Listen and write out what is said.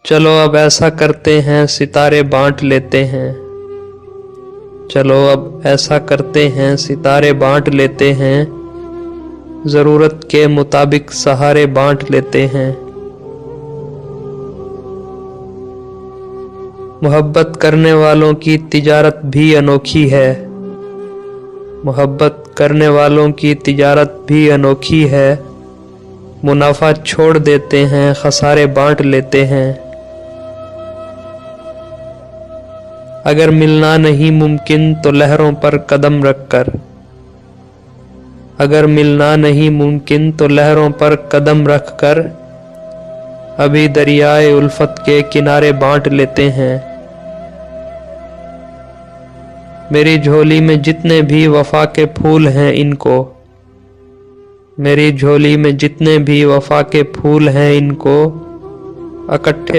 चलो अब ऐसा करते हैं सितारे बांट लेते हैं। चलो अब ऐसा करते हैं सितारे बांट लेते हैं। जरूरत के मुताबिक सहारे बांट लेते हैं। मोहब्बत करने वालों की तिजारत भी अनोखी है। मोहब्बत करने वालों की तिजारत भी अनोखी है। मुनाफा छोड़ देते हैं, खसारे बांट लेते हैं। अगर मिलना नहीं मुमकिन तो लहरों पर कदम रखकर, अगर मिलना नहीं मुमकिन तो लहरों पर कदम रखकर अभी दरियाए उल्फत के किनारे बांट लेते हैं। मेरी झोली में जितने भी वफा के फूल हैं इनको, मेरी झोली में जितने भी वफा के फूल हैं इनको इकट्ठे